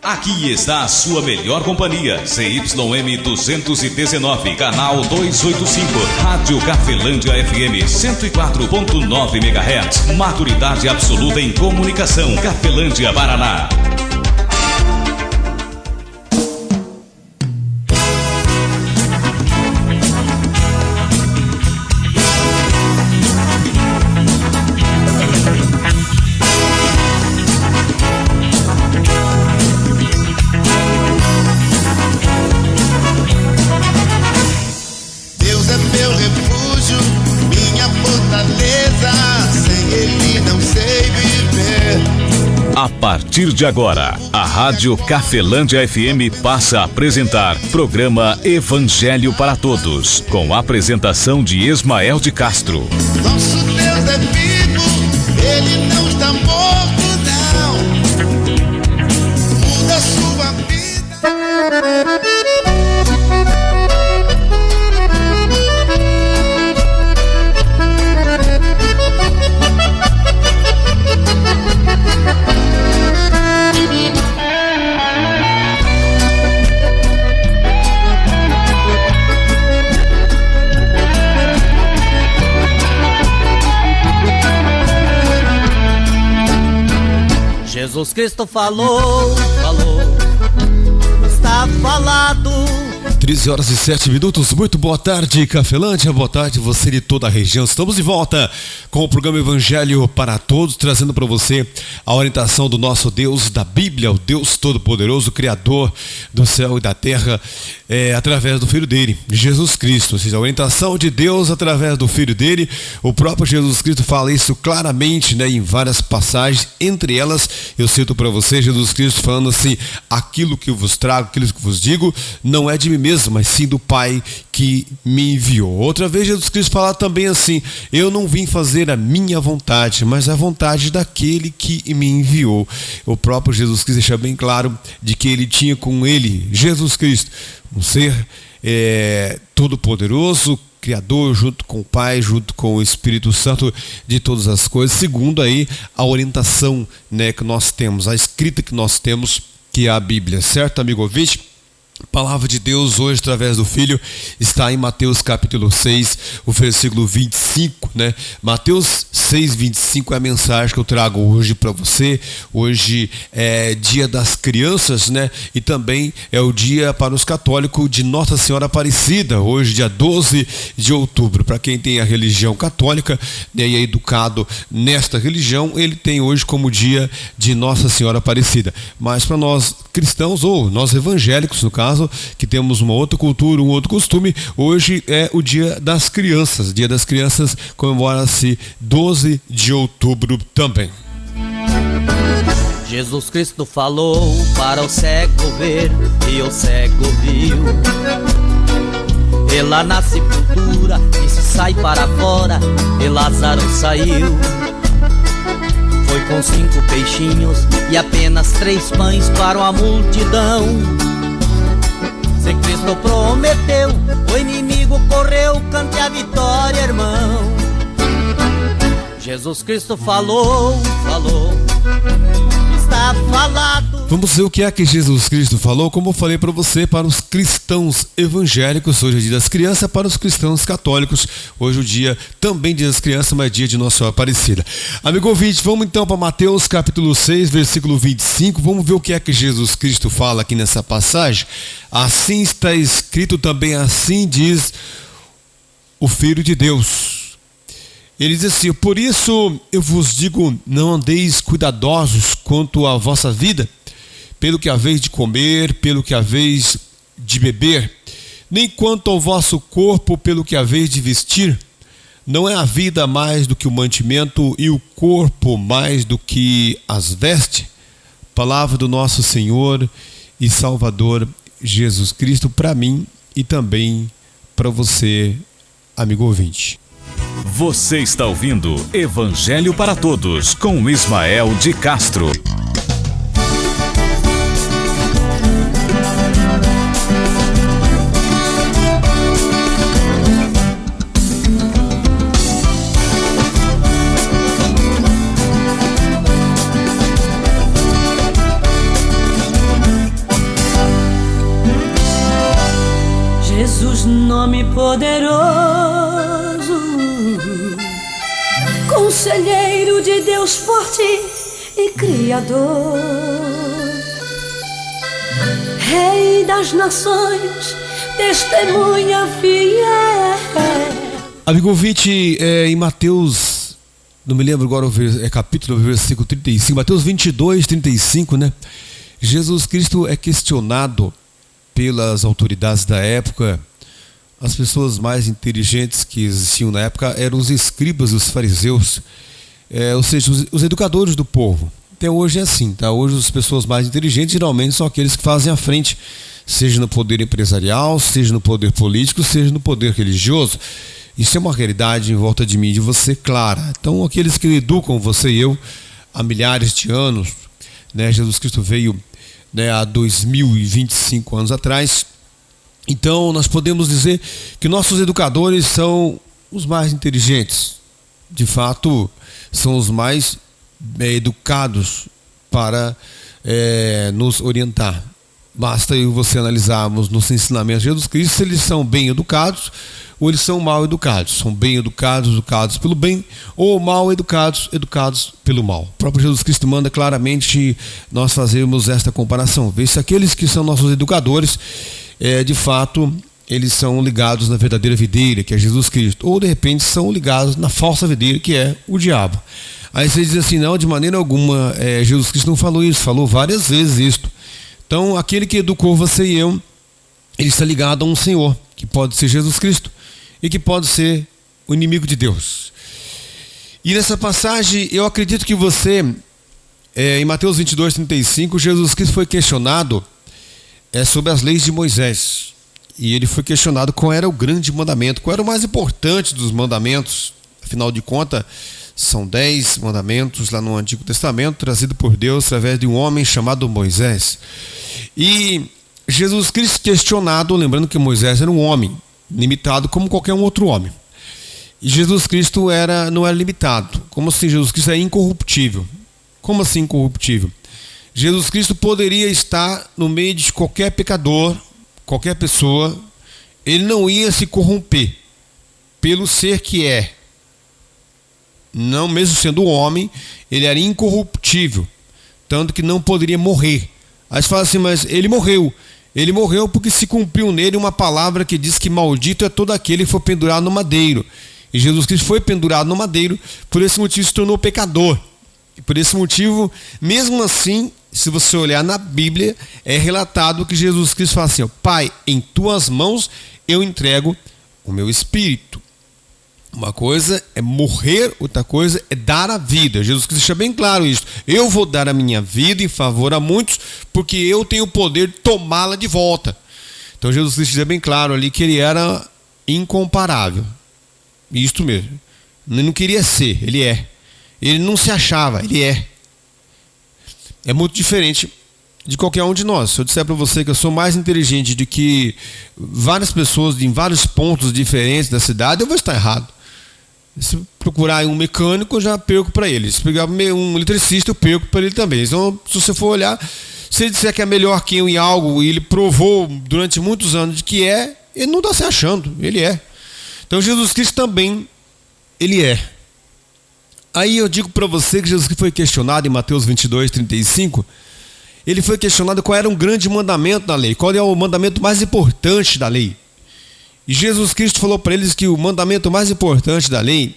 Aqui está a sua melhor companhia, CYM 219, canal 285, Rádio Cafelândia FM 104.9 MHz, maturidade absoluta em comunicação, Cafelândia, Paraná. A partir de agora, a Rádio Cafelândia FM passa a apresentar programa Evangelho para Todos, com a apresentação de Ismael de Castro. Nosso Deus é vivo, Ele não está morto, não. Muda sua vida. Jesus Cristo falou, está falado. 13 horas e 7 minutos, muito boa tarde, Cafelândia, boa tarde você de toda a região. Estamos de volta com o programa Evangelho para Todos, trazendo para você a orientação do nosso Deus da Bíblia, o Deus Todo-Poderoso, Criador do céu e da terra, através do Filho dele, Jesus Cristo. Ou seja, a orientação de Deus através do Filho dele. O próprio Jesus Cristo fala isso claramente, em várias passagens. Entre elas, eu cito para você Jesus Cristo falando assim: aquilo que eu vos trago, aquilo que vos digo, não é de mim mesmo, mas sim do Pai que me enviou. Outra vez Jesus Cristo fala também assim: eu não vim fazer a minha vontade, mas a vontade daquele que me enviou. O próprio Jesus Cristo deixa bem claro de que ele tinha com ele, Jesus Cristo, um ser todo-poderoso, Criador, junto com o Pai, junto com o Espírito Santo de todas as coisas, segundo aí a orientação que nós temos, a escrita que nós temos, que é a Bíblia, certo, amigo ouvinte? A palavra de Deus hoje através do Filho está em Mateus capítulo 6, o versículo 25, Mateus 6, 25 é a mensagem que eu trago hoje para você. Hoje é dia das crianças, E também é o dia para os católicos de Nossa Senhora Aparecida, hoje dia 12 de outubro. Para quem tem a religião católica e é educado nesta religião, ele tem hoje como dia de Nossa Senhora Aparecida. Mas para nós cristãos, ou nós evangélicos, no caso, que temos uma outra cultura, um outro costume, hoje é o Dia das Crianças. Dia das Crianças comemora-se 12 de outubro também. Jesus Cristo falou para o cego ver, e o cego viu. E lá na sepultura, e se sai para fora, e Lázaro saiu. Foi com 5 peixinhos e apenas 3 pães para uma multidão. Se Cristo prometeu, o inimigo correu, cante a vitória, irmão. Jesus Cristo falou, está falado. Vamos ver o que é que Jesus Cristo falou, como eu falei para você, para os cristãos evangélicos. Hoje é dia das crianças, para os cristãos católicos. Hoje é o dia também dia das crianças, mas dia de Nossa Senhora Aparecida. Amigo ouvinte, vamos então para Mateus capítulo 6, versículo 25. Vamos ver o que é que Jesus Cristo fala aqui nessa passagem. Assim está escrito também, assim diz o Filho de Deus. Ele diz assim: por isso eu vos digo, não andeis cuidadosos quanto à vossa vida, pelo que haveis de comer, pelo que haveis de beber, nem quanto ao vosso corpo, pelo que haveis de vestir. Não é a vida mais do que o mantimento, e o corpo mais do que as vestes? Palavra do nosso Senhor e Salvador Jesus Cristo, para mim e também para você, amigo ouvinte. Você está ouvindo Evangelho para Todos, com Ismael de Castro. nome poderoso, Conselheiro de Deus forte e Criador, Rei das nações, testemunha fiel. Amigo ouvinte, em Mateus, não me lembro agora o capítulo, versículo 35, Mateus 22, 35, né? Jesus Cristo é questionado pelas autoridades da época. As pessoas mais inteligentes que existiam na época eram os escribas, os fariseus, ou seja, os educadores do povo. Até hoje é assim, tá? Hoje as pessoas mais inteligentes geralmente são aqueles que fazem a frente, seja no poder empresarial, seja no poder político, seja no poder religioso. Isso é uma realidade em volta de mim e de você, clara. Então, aqueles que educam você e eu há milhares de anos, né? Jesus Cristo veio, né, há 2025 anos atrás. Então, nós podemos dizer que nossos educadores são os mais inteligentes. De fato, são os mais educados para nos orientar. Basta eu e você analisarmos nos ensinamentos de Jesus Cristo se eles são bem educados ou eles são mal educados. São bem educados, educados pelo bem, ou mal educados, educados pelo mal. O próprio Jesus Cristo manda claramente nós fazermos esta comparação. Vê se aqueles que são nossos educadores, de fato, eles são ligados na verdadeira videira, que é Jesus Cristo, ou de repente são ligados na falsa videira, que é o diabo. Aí você diz assim, não, de maneira alguma, Jesus Cristo não falou isso, falou várias vezes isto. Então, aquele que educou você e eu, ele está ligado a um Senhor, que pode ser Jesus Cristo e que pode ser o inimigo de Deus. E nessa passagem, eu acredito que você, em Mateus 22, 35, Jesus Cristo foi questionado sobre as leis de Moisés. E ele foi questionado qual era o grande mandamento, qual era o mais importante dos mandamentos. Afinal de contas, são 10 mandamentos lá no Antigo Testamento, trazido por Deus através de um homem chamado Moisés. E Jesus Cristo questionado, lembrando que Moisés era um homem, limitado como qualquer um outro homem. E Jesus Cristo não era limitado. Como assim Jesus Cristo é incorruptível? Como assim incorruptível? Jesus Cristo poderia estar no meio de qualquer pecador, qualquer pessoa, ele não ia se corromper pelo ser que é. Não, mesmo sendo homem, ele era incorruptível, tanto que não poderia morrer. Aí você fala assim, mas ele morreu. Ele morreu porque se cumpriu nele uma palavra que diz que maldito é todo aquele que for pendurado no madeiro. E Jesus Cristo foi pendurado no madeiro, por esse motivo se tornou pecador. E por esse motivo, mesmo assim, se você olhar na Bíblia, é relatado que Jesus Cristo fala assim, Pai, em tuas mãos eu entrego o meu espírito. Uma coisa é morrer, outra coisa é dar a vida. Jesus Cristo deixa bem claro isso. Eu vou dar a minha vida em favor a muitos, porque eu tenho o poder de tomá-la de volta. Então Jesus Cristo deixa bem claro ali que ele era incomparável. Isto mesmo. Ele não queria ser, ele é. Ele não se achava, ele é. É muito diferente de qualquer um de nós. Se eu disser para você que eu sou mais inteligente do que várias pessoas em vários pontos diferentes da cidade, eu vou estar errado. Se procurar um mecânico, eu já perco para ele. Se pegar um eletricista, eu perco para ele também. Então, se você for olhar, se ele disser que é melhor que eu em algo e ele provou durante muitos anos de que ele não está se achando, ele é. Então, Jesus Cristo também, ele é. Aí eu digo para você que Jesus foi questionado em Mateus 22, 35, ele foi questionado qual era um grande mandamento da lei, qual é o mandamento mais importante da lei. E Jesus Cristo falou para eles que o mandamento mais importante da lei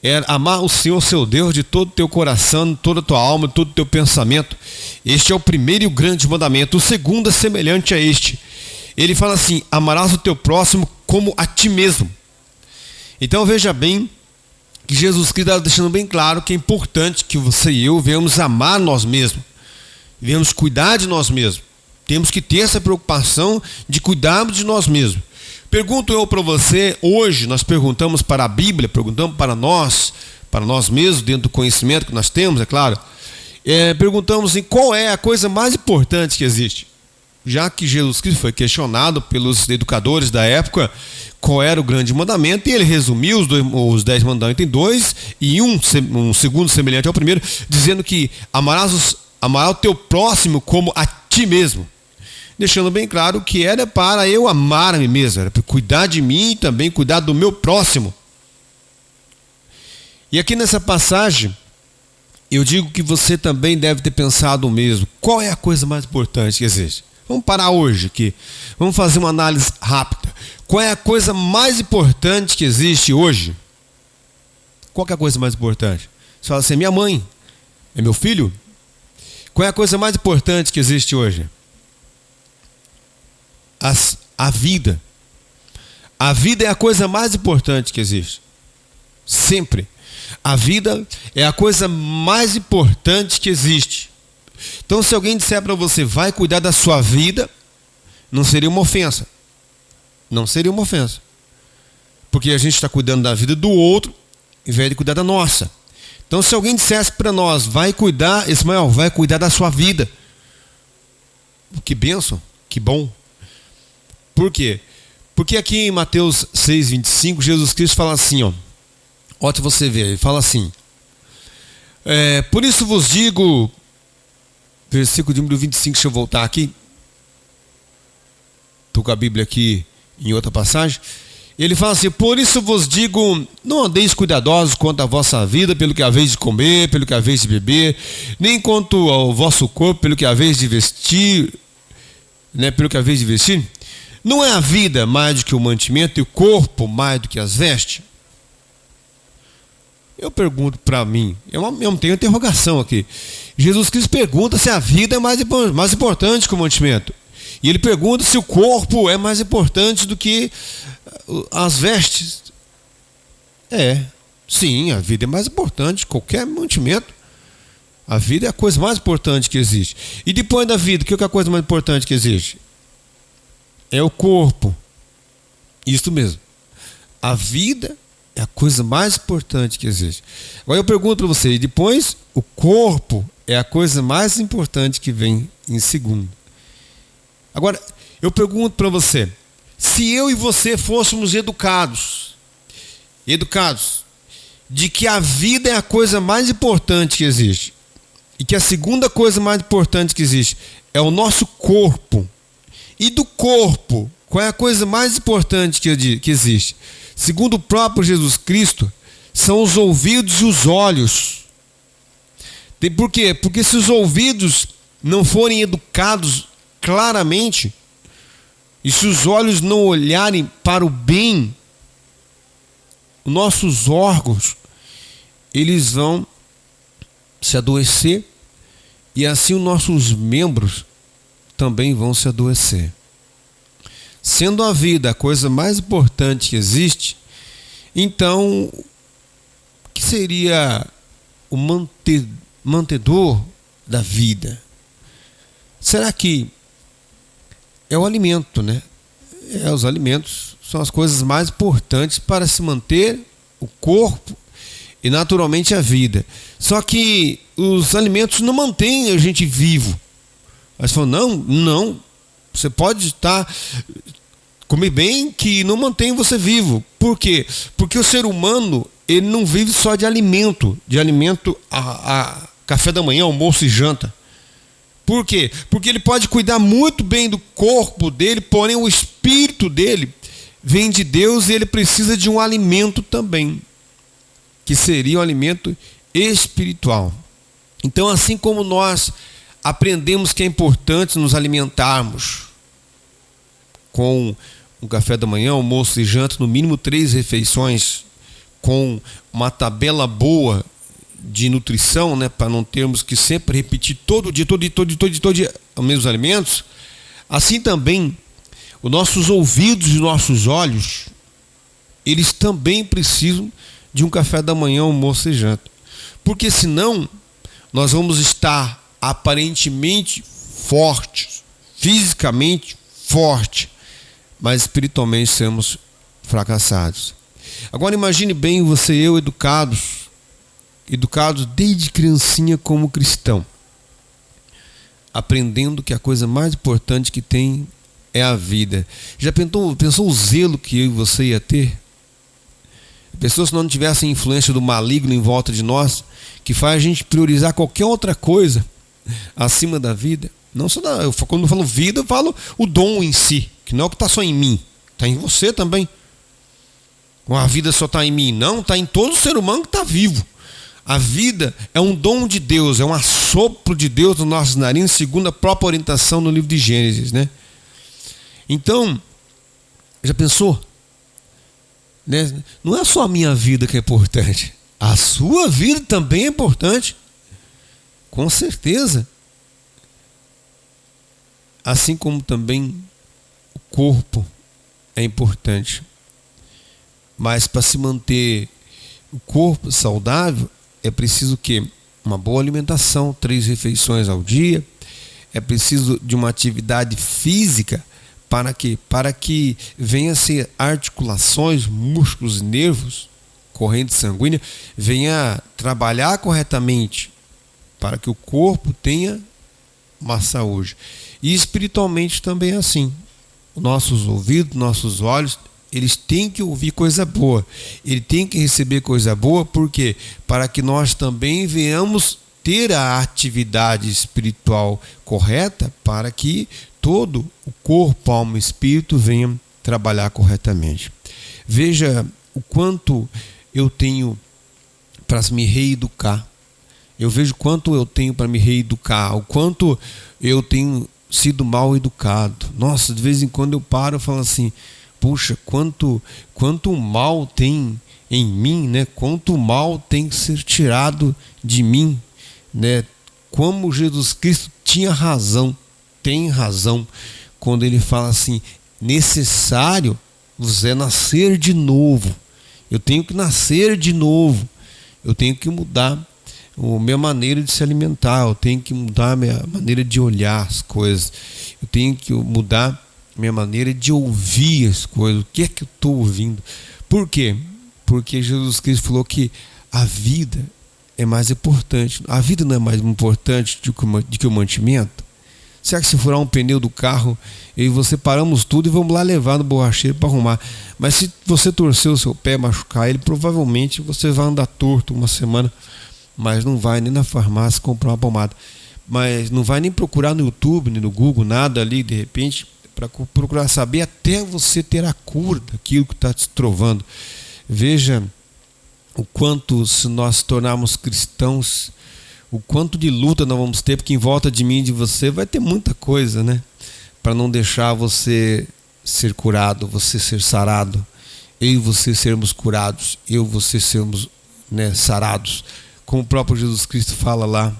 era amar o Senhor, seu Deus, de todo o teu coração, de toda a tua alma, de todo o teu pensamento. Este é o primeiro e o grande mandamento. O segundo é semelhante a este. Ele fala assim, amarás o teu próximo como a ti mesmo. Então veja bem que Jesus Cristo está deixando bem claro que é importante que você e eu venhamos amar nós mesmos, venhamos cuidar de nós mesmos. Temos que ter essa preocupação de cuidarmos de nós mesmos. Pergunto eu para você, hoje nós perguntamos para a Bíblia, perguntamos para nós mesmos, dentro do conhecimento que nós temos, é claro, perguntamos em qual é a coisa mais importante que existe. Já que Jesus Cristo foi questionado pelos educadores da época qual era o grande mandamento, e ele resumiu os 10 mandamentos em 2 e um segundo semelhante ao primeiro, dizendo que amarás o teu próximo como a ti mesmo. deixando bem claro que era para eu amar a mim mesmo, era para cuidar de mim e também cuidar do meu próximo. E aqui nessa passagem, eu digo que você também deve ter pensado o mesmo. Qual é a coisa mais importante que existe? Vamos parar hoje aqui. Vamos fazer uma análise rápida. Qual é a coisa mais importante que existe hoje? Qual é a coisa mais importante? Você fala assim, minha mãe, é meu filho? Qual é a coisa mais importante que existe hoje? A vida. A vida é a coisa mais importante que existe. Sempre. A vida é a coisa mais importante que existe. Então, se alguém disser para você, vai cuidar da sua vida, não seria uma ofensa. Não seria uma ofensa. Porque a gente está cuidando da vida do outro, em vez de cuidar da nossa. Então, se alguém dissesse para nós, vai cuidar, Ismael, vai cuidar da sua vida. Que bênção, que bom. Por quê? Porque aqui em Mateus 6,25, Jesus Cristo fala assim, ó. Olha você ver, ele fala assim. Por isso vos digo, versículo número 25, deixa eu voltar aqui. Estou com a Bíblia aqui em outra passagem. Ele fala assim, por isso vos digo, não andeis cuidadosos quanto à vossa vida, pelo que haveis de comer, pelo que haveis de beber, nem quanto ao vosso corpo, pelo que haveis de vestir, né, pelo que haveis de vestir. Não é a vida mais do que o mantimento e o corpo mais do que as vestes? Eu pergunto para mim, eu não tenho interrogação aqui. Jesus Cristo pergunta se a vida é mais importante que o mantimento. E ele pergunta se o corpo é mais importante do que as vestes. Sim, a vida é mais importante que qualquer mantimento. A vida é a coisa mais importante que existe. E depois da vida, o que é a coisa mais importante que existe? É o corpo. Isso mesmo. A vida é a coisa mais importante que existe. Agora eu pergunto para você, e depois o corpo é a coisa mais importante que vem em segundo. Agora, eu pergunto para você, se eu e você fôssemos educados de que a vida é a coisa mais importante que existe, e que a segunda coisa mais importante que existe é o nosso corpo, e do corpo, qual é a coisa mais importante que existe? Segundo o próprio Jesus Cristo, são os ouvidos e os olhos. Por quê? Porque se os ouvidos não forem educados claramente, e se os olhos não olharem para o bem, os nossos órgãos, eles vão se adoecer, e assim os nossos membros também vão se adoecer. Sendo a vida a coisa mais importante que existe, então, o que seria o mantedor da vida? Será que é o alimento, né? Os alimentos são as coisas mais importantes para se manter o corpo e naturalmente a vida. Só que os alimentos não mantêm a gente vivo. Aí você fala, não. Você pode comer bem que não mantém você vivo. Por quê? Porque o ser humano, ele não vive só de alimento a café da manhã, almoço e janta. Por quê? Porque ele pode cuidar muito bem do corpo dele, porém o espírito dele vem de Deus e ele precisa de um alimento também, que seria um alimento espiritual. Então, assim como nós aprendemos que é importante nos alimentarmos com um café da manhã, almoço e janta, no mínimo 3 refeições, com uma tabela boa de nutrição, né, para não termos que sempre repetir todo dia os mesmos alimentos. Assim também, os nossos ouvidos e nossos olhos, eles também precisam de um café da manhã, almoço e janta. Porque senão, nós vamos estar aparentemente fortes, fisicamente fortes, mas espiritualmente sermos fracassados. Agora imagine bem você e eu educados desde criancinha como cristão, aprendendo que a coisa mais importante que tem é a vida. Já pensou o zelo que eu e você ia ter? Pessoas que não tivessem influência do maligno em volta de nós, que faz a gente priorizar qualquer outra coisa acima da vida. Não só quando eu falo vida, eu falo o dom em si, que não é o que está só em mim, está em você também. A vida só está em mim, não, está em todo ser humano que está vivo. A vida é um dom de Deus, é um assopro de Deus nos nossos narinas, segundo a própria orientação no livro de Gênesis, né? Então, já pensou? Né? Não é só a minha vida que é importante, a sua vida também é importante, com certeza. Assim como também o corpo é importante. Mas para se manter o corpo saudável, é preciso que uma boa alimentação, 3 refeições ao dia, é preciso de uma atividade física para que venha a ser articulações, músculos e nervos, corrente sanguínea, venha trabalhar corretamente para que o corpo tenha uma saúde. E espiritualmente também é assim. Nossos ouvidos, nossos olhos, eles têm que ouvir coisa boa. Ele tem que receber coisa boa, porque para que nós também venhamos ter a atividade espiritual correta, para que todo o corpo, alma e espírito venham trabalhar corretamente. Veja o quanto eu tenho para me reeducar. Eu vejo quanto eu tenho para me reeducar, o quanto eu tenho sido mal educado. Nossa, de vez em quando eu paro e falo assim, puxa, quanto mal tem em mim, né? Quanto mal tem que ser tirado de mim, né? Como Jesus Cristo tinha razão, tem razão, quando ele fala assim, necessário vos é nascer de novo. Eu tenho que nascer de novo. Eu tenho que mudar a minha maneira de se alimentar. Eu tenho que mudar a minha maneira de olhar as coisas. Eu tenho que mudar a minha maneira de ouvir as coisas. O que é que eu estou ouvindo? Por quê? Porque Jesus Cristo falou que a vida é mais importante. A vida não é mais importante do que o mantimento? Será que se furar um pneu do carro, eu e você paramos tudo e vamos lá levar no borracheiro para arrumar? Mas se você torcer o seu pé, machucar ele, provavelmente você vai andar torto uma semana, mas não vai nem na farmácia comprar uma pomada. Mas não vai nem procurar no YouTube, nem no Google, nada ali, de repente, para procurar saber até você ter a cura daquilo que está te trovando. Veja o quanto, se nós tornarmos cristãos, o quanto de luta nós vamos ter, porque em volta de mim e de você vai ter muita coisa, né? Para não deixar você ser curado, você ser sarado, eu e você sermos curados, eu e você sermos, né, sarados. Como o próprio Jesus Cristo fala lá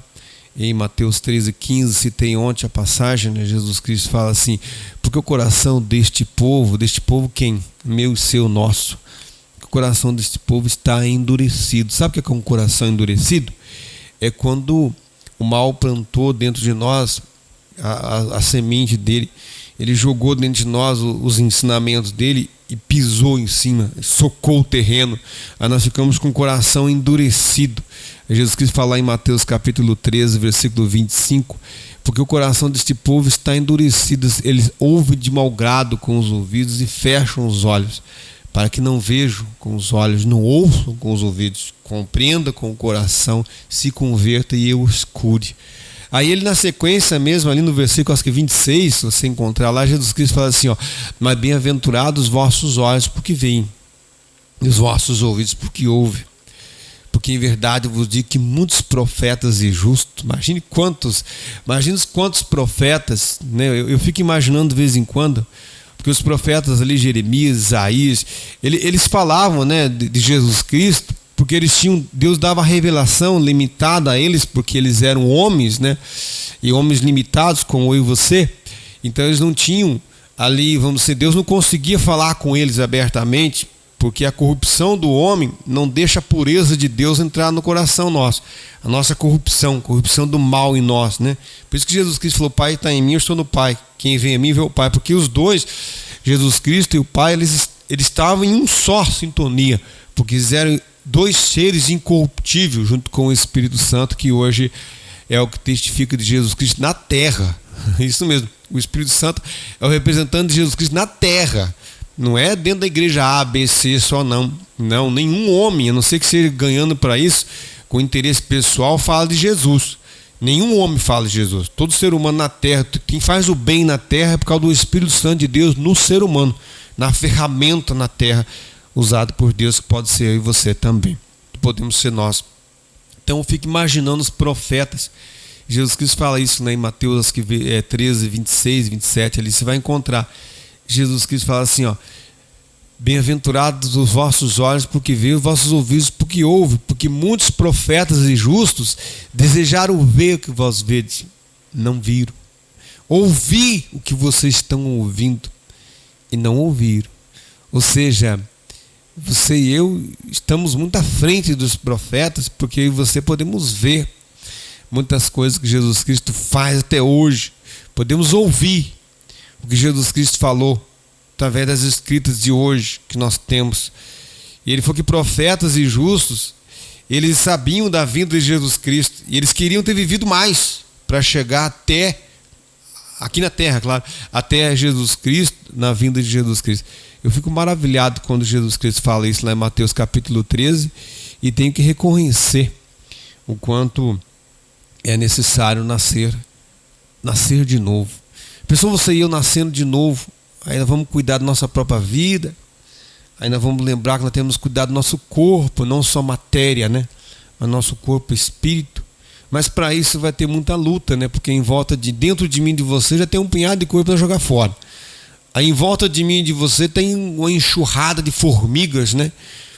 em Mateus 13,15, citei ontem a passagem, né? Jesus Cristo fala assim, porque o coração deste povo quem? Meu e seu, nosso. O coração deste povo está endurecido. Sabe o que é um coração endurecido? É quando o mal plantou dentro de nós a semente dele, ele jogou dentro de nós os ensinamentos dele e pisou em cima, socou o terreno, aí nós ficamos com o coração endurecido. Jesus Cristo fala em Mateus capítulo 13, versículo 25, porque o coração deste povo está endurecido, eles ouvem de mau grado com os ouvidos e fecham os olhos, para que não vejam com os olhos, não ouçam com os ouvidos, compreenda com o coração, se converta e eu os cure. Aí ele na sequência mesmo, ali no versículo acho que 26, se você encontrar lá, Jesus Cristo fala assim, ó, mas bem-aventurados os vossos olhos porque veem, e os vossos ouvidos porque ouvem. Porque em verdade eu vos digo que muitos profetas e justos, imagine quantos profetas, né? Eu fico imaginando de vez em quando, porque os profetas ali, Jeremias, Isaías, eles falavam, né, de Jesus Cristo, porque Deus dava revelação limitada a eles, porque eles eram homens, né, e homens limitados como eu e você, então eles não tinham ali, vamos dizer, Deus não conseguia falar com eles abertamente, porque a corrupção do homem não deixa a pureza de Deus entrar no coração nosso, a nossa corrupção do mal em nós, né? Por isso que Jesus Cristo falou, Pai está em mim, eu estou no Pai, quem vem a mim vê o Pai, porque os dois, Jesus Cristo e o Pai, eles estavam em um só sintonia, porque eles eram dois seres incorruptíveis junto com o Espírito Santo, que hoje é o que testifica de Jesus Cristo na terra. Isso mesmo, o Espírito Santo é o representante de Jesus Cristo na terra. Não é dentro da igreja A, B, C só não. Não, nenhum homem, a não ser que seja ganhando para isso, com interesse pessoal, fala de Jesus. Nenhum homem fala de Jesus. Todo ser humano na terra, quem faz o bem na terra é por causa do Espírito Santo de Deus no ser humano, na ferramenta na terra usada por Deus, que pode ser eu e você também. Podemos ser nós. Então eu fico imaginando os profetas. Jesus Cristo fala isso, né, em Mateus 13, 26, 27, ali você vai encontrar. Jesus Cristo fala assim, ó: bem-aventurados os vossos olhos porque veem, os vossos ouvidos porque ouvem, porque muitos profetas e justos desejaram ver o que vós vedes, não viram. Ouvir o que vocês estão ouvindo e não ouviram. Ou seja, você e eu estamos muito à frente dos profetas, porque eu e você podemos ver muitas coisas que Jesus Cristo faz até hoje. Podemos ouvir o que Jesus Cristo falou através das escritas de hoje que nós temos. E ele falou que profetas e justos, eles sabiam da vinda de Jesus Cristo e eles queriam ter vivido mais para chegar até, aqui na terra, claro, até Jesus Cristo, na vinda de Jesus Cristo. Eu fico maravilhado quando Jesus Cristo fala isso lá em Mateus capítulo 13, e tenho que reconhecer o quanto é necessário nascer de novo. Pessoal, você e eu nascendo de novo, ainda vamos cuidar da nossa própria vida, ainda vamos lembrar que nós temos que cuidar do nosso corpo, não só matéria, né? Mas nosso corpo, espírito. Mas para isso vai ter muita luta, né? Porque dentro de mim e de você já tem um punhado de coisa para jogar fora. Aí em volta de mim e de você tem uma enxurrada de formigas, né?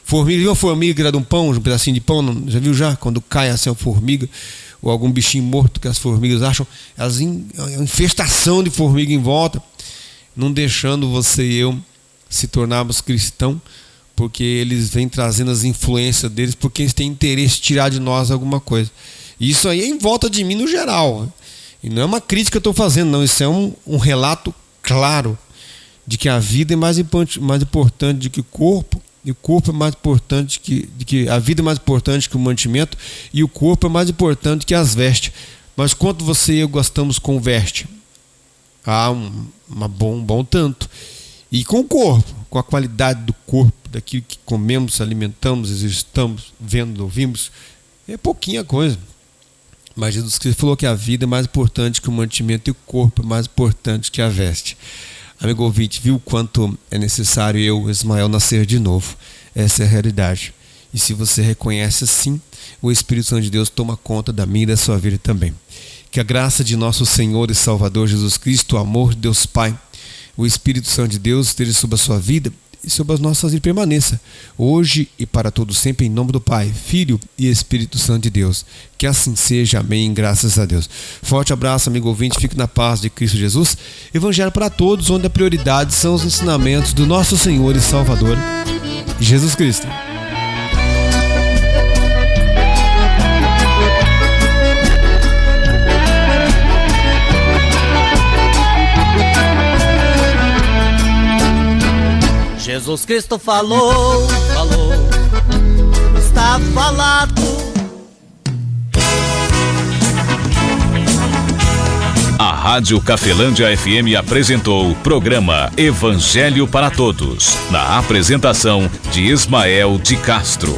Formiga, viu uma formiga que era de um pão, um pedacinho de pão? Já viu já? Quando cai assim a formiga, ou algum bichinho morto que as formigas acham, elas uma infestação de formiga em volta, não deixando você e eu se tornarmos cristãos, porque eles vêm trazendo as influências deles, porque eles têm interesse em tirar de nós alguma coisa. E isso aí é em volta de mim no geral. E não é uma crítica que eu estou fazendo, não. Isso é um relato claro de que a vida é mais importante do que o corpo, e o corpo é mais importante que a vida é mais importante que o mantimento, e o corpo é mais importante que as vestes. Mas quanto você e eu gastamos com veste? Um bom tanto. E com o corpo, com a qualidade do corpo, daquilo que comemos, alimentamos, exercitamos, vendo, ouvimos, é pouquinha coisa. Mas Jesus Cristo falou que a vida é mais importante que o mantimento, e o corpo é mais importante que a veste. Amigo ouvinte, viu quanto é necessário eu, Ismael, nascer de novo? Essa é a realidade. E se você reconhece assim, o Espírito Santo de Deus toma conta da minha e da sua vida também. Que a graça de nosso Senhor e Salvador Jesus Cristo, o amor de Deus Pai, o Espírito Santo de Deus esteja sobre a sua vida e sobre as nossas vidas, permaneça hoje e para todo sempre, em nome do Pai, Filho e Espírito Santo de Deus. Que assim seja, amém, graças a Deus. Forte abraço, amigo ouvinte, fique na paz de Cristo Jesus. Evangelho para todos, onde a prioridade são os ensinamentos do nosso Senhor e Salvador Jesus Cristo. Jesus Cristo falou, está falado. A Rádio Cafelândia FM apresentou o programa Evangelho para Todos, na apresentação de Ismael de Castro.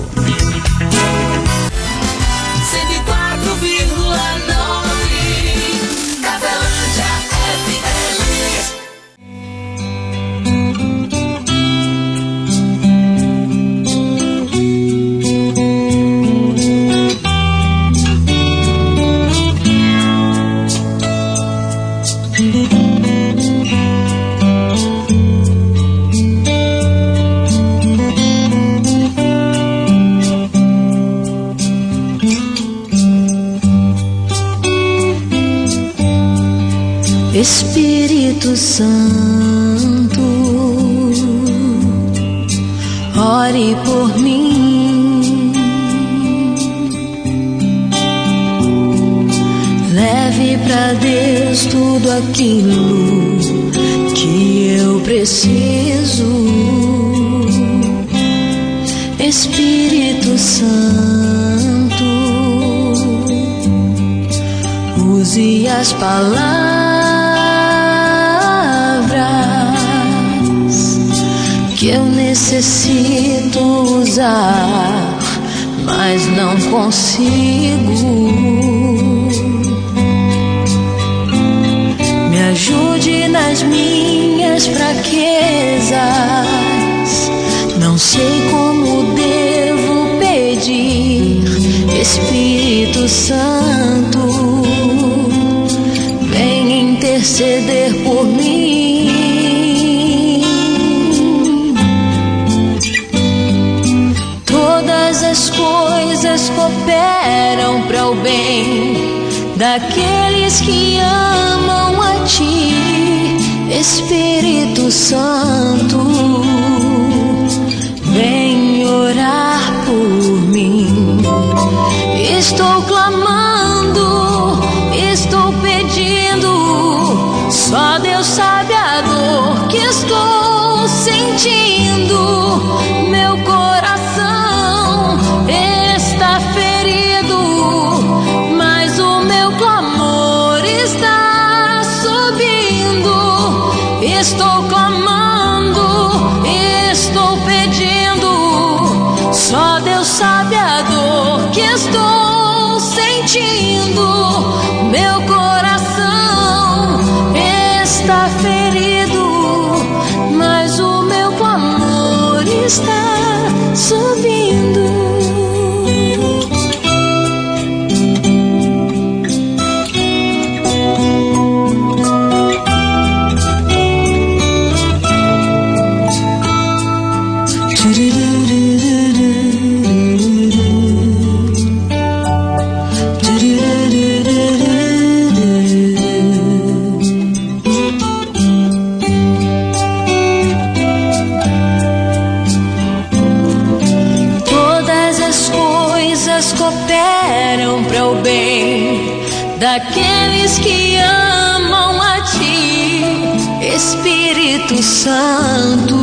Espírito Santo, ore por mim, leve pra Deus tudo aquilo que eu preciso. Espírito Santo, use as palavras que eu necessito usar, mas não consigo. das minhas fraquezas. Não sei como devo pedir, Espírito Santo, vem interceder por mim. Todas as coisas cooperam para o bem daqueles que amam a Ti, Espírito Santo, vem orar por mim. Estou clamando, estou pedindo, só Deus sabe a dor que estou sentindo. Meu coração está ferido, mas o meu clamor está subindo. Estou clamando, estou pedindo, só Deus sabe a dor que estou sentindo. Meu coração está ferido, mas o meu clamor está subindo. Cooperam para o bem daqueles que amam a Ti, Espírito Santo,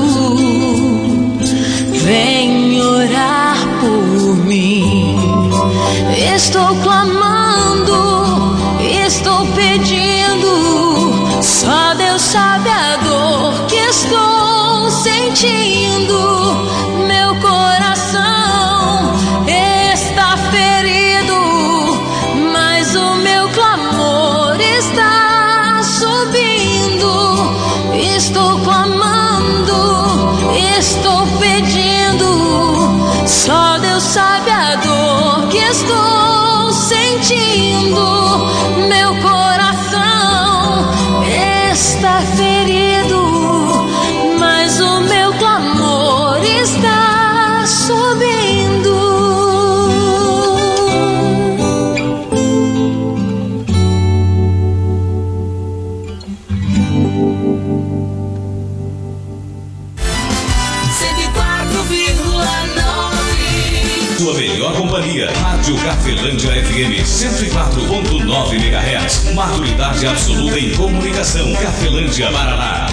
vem orar por mim. Estou clamando, estou pedindo, só Deus sabe a dor que estou sentindo. Meu coração está ferido, mas o meu clamor está subindo. Estou clamando, estou pedindo, só Deus sabe a dor que estou sentindo. Meu coração está ferido, mas o meu clamor está subindo. Sua melhor companhia, Rádio Cafelândia FM 104.9 MHz. Maturidade absoluta em comunicação. Cafelândia, Paraná.